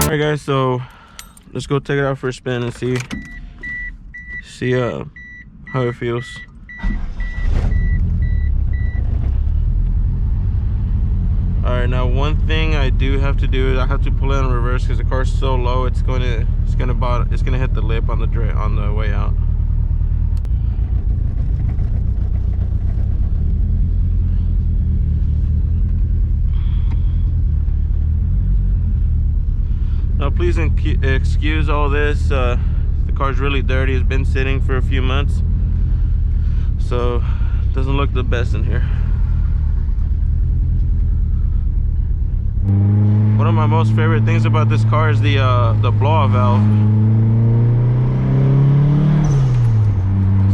Alright guys, so let's go take it out for a spin and see how it feels. Alright, now one thing I do have to do is I have to pull it in reverse because the car's so low it's gonna hit the lip on the way out. Now please excuse all this. The car's really dirty. It's been sitting for a few months, so it doesn't look the best in here. One of my most favorite things about this car is the blow-off valve.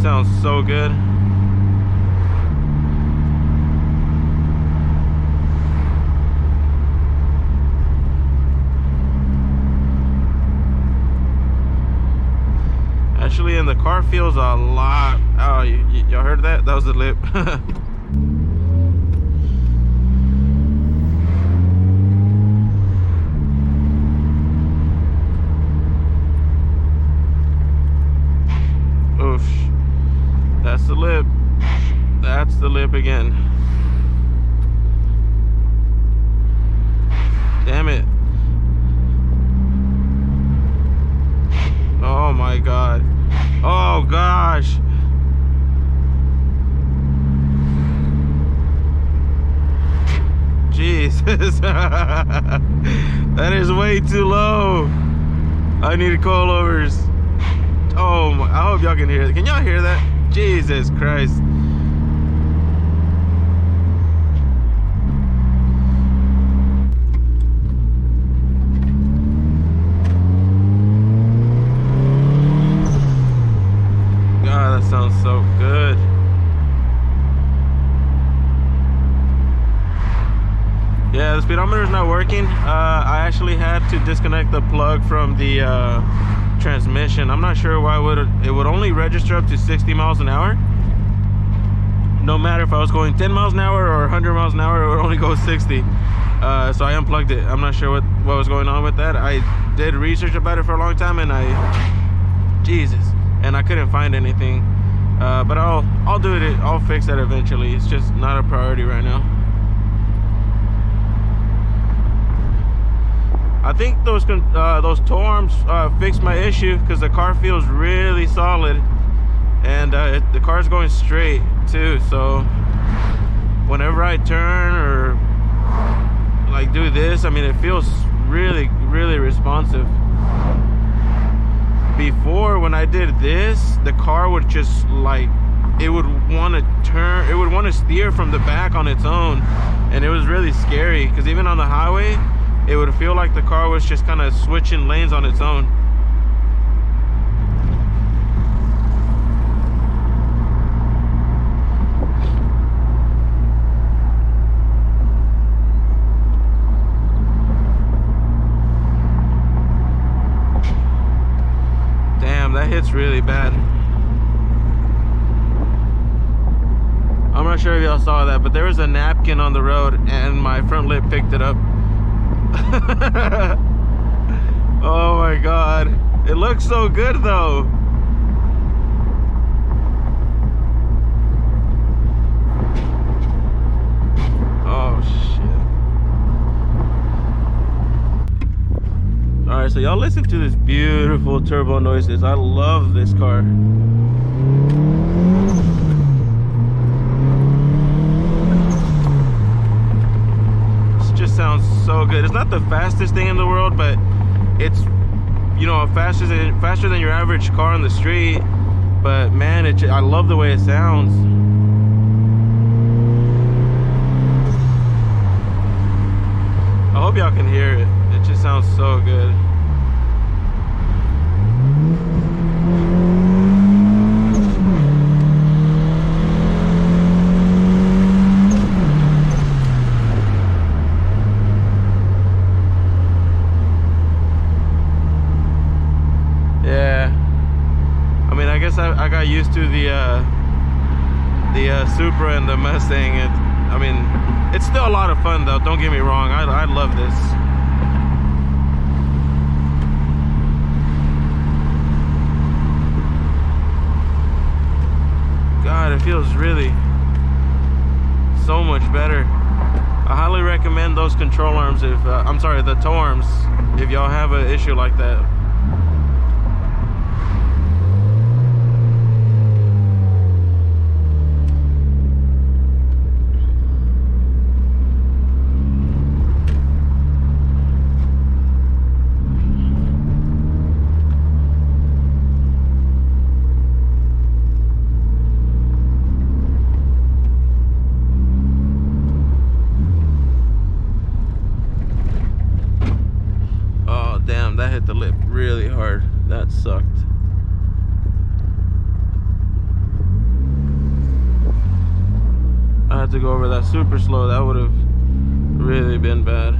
Sounds so good. Actually, and the car feels a lot. Oh, y'all heard that? That was the lip. Oof. That's the lip. That's the lip again. Damn it. Oh my god. Oh gosh. Jesus. That is way too low. I need coilovers. Oh my, I hope y'all can hear it. Can y'all hear that? Jesus Christ. God, that sounds so good. Yeah, the speedometer is not working. I actually had to disconnect the plug from the transmission. I'm not sure why it would only register up to 60 miles an hour. No matter if I was going 10 miles an hour or 100 miles an hour, it would only go 60. So I unplugged it. I'm not sure what was going on with that. I did research about it for a long time, and I couldn't find anything. But I'll do it. I'll fix that eventually. It's just not a priority right now. I think those tow arms fixed my issue because the car feels really solid, and the car's going straight too. So whenever I turn or like do this, I mean, it feels really, really responsive. Before, when I did this, the car would just like, it would want to turn, it would want to steer from the back on its own, and it was really scary because even on the highway, it would feel like the car was just kind of switching lanes on its own. Damn, that hits really bad. I'm not sure if y'all saw that, but there was a napkin on the road and my front lip picked it up. Oh my god, it looks so good though. Oh shit. Alright, so y'all listen to this beautiful turbo noises. I love this car. Sounds so good. It's not the fastest thing in the world, but it's, you know, faster than your average car on the street. But man, I love the way it sounds. I hope y'all can hear it. It just sounds so good. I got used to the Supra and the Mustang. I mean, it's still a lot of fun though, don't get me wrong. I love this. God, it feels really so much better. I highly recommend those control arms if I'm sorry, the tow arms, if y'all have an issue like that. That hit the lip really hard. That sucked. I had to go over that super slow. That would have really been bad.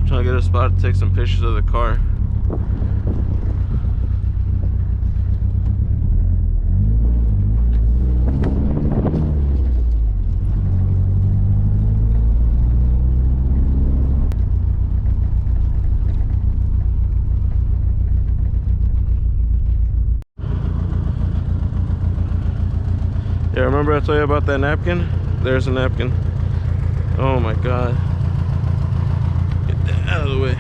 Trying to get a spot to take some pictures of the car. Yeah, remember I told you about that napkin? There's a napkin. Oh my God. Out of the way.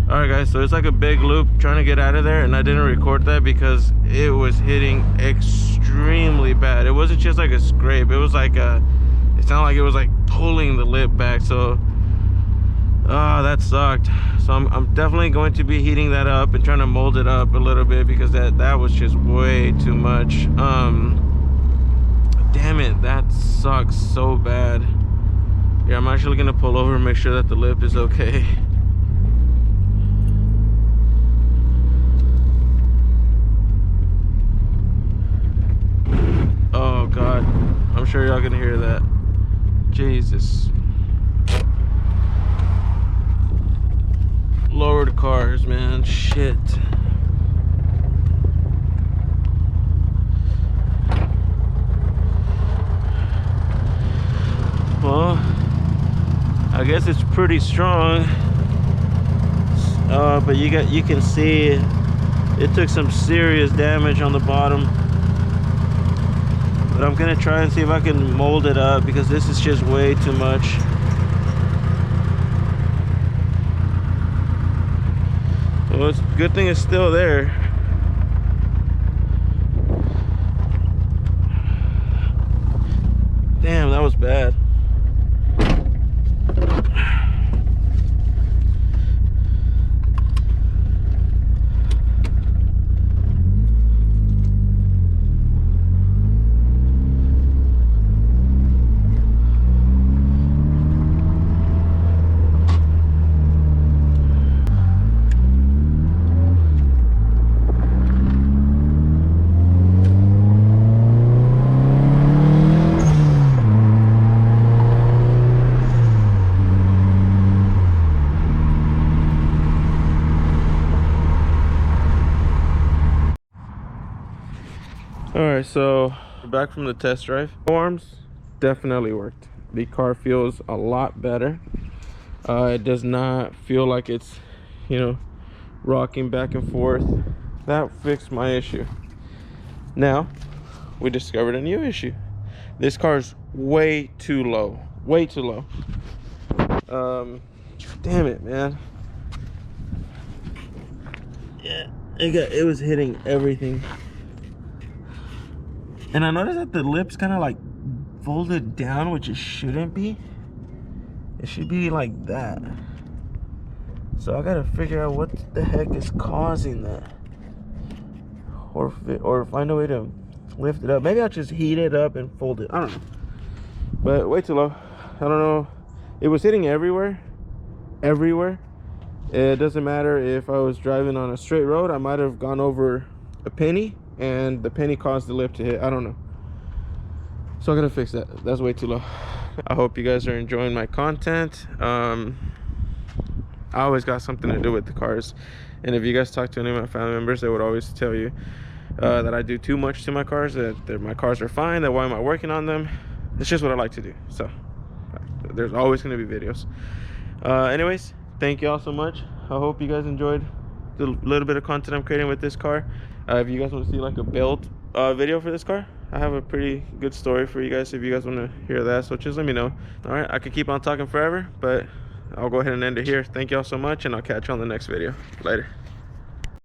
All right guys, so it's like a big loop trying to get out of there, and I didn't record that because it was hitting extremely bad. It wasn't just like a scrape, it was like it sounded like it was like pulling the lip back. So that sucked. So I'm definitely going to be heating that up and trying to mold it up a little bit because that was just way too much. Damn it, that sucks so bad. Yeah, I'm actually gonna pull over and make sure that the lip is okay. Oh God, I'm sure y'all gonna hear that. Jesus. Lowered cars, man, shit. Well, I guess it's pretty strong, but you can see it took some serious damage on the bottom. But I'm gonna try and see if I can mold it up because this is just way too much. Well, it's a good thing it's still there. Damn, that was bad. Alright, so we're back from the test drive. Arms definitely worked. The car feels a lot better. It does not feel like it's, you know, rocking back and forth. That fixed my issue. Now, we discovered a new issue. This car's way too low. Way too low. Damn it, man. Yeah, it was hitting everything. And I noticed that the lips kind of like folded down, which it shouldn't be. It should be like that. So I gotta figure out what the heck is causing that, or find a way to lift it up. Maybe I'll just heat it up and fold it. I don't know. But way too low. I don't know. It was hitting everywhere. It doesn't matter if I was driving on a straight road. I might have gone over a penny, and the penny caused the lip to hit. I don't know. So I gotta fix that. That's way too low. I hope you guys are enjoying my content. I always got something to do with the cars, and if you guys talk to any of my family members, they would always tell you that I do too much to my cars, that my cars are fine, that why am I working on them. It's just what I like to do. So there's always going to be videos. Anyways, thank you all so much. I hope you guys enjoyed the little bit of content I'm creating with this car. If you guys want to see like a build video for this car, I have a pretty good story for you guys if you guys want to hear that. So just let me know. All right, I could keep on talking forever, but I'll go ahead and end it here. Thank you all so much, and I'll catch you on the next video. Later.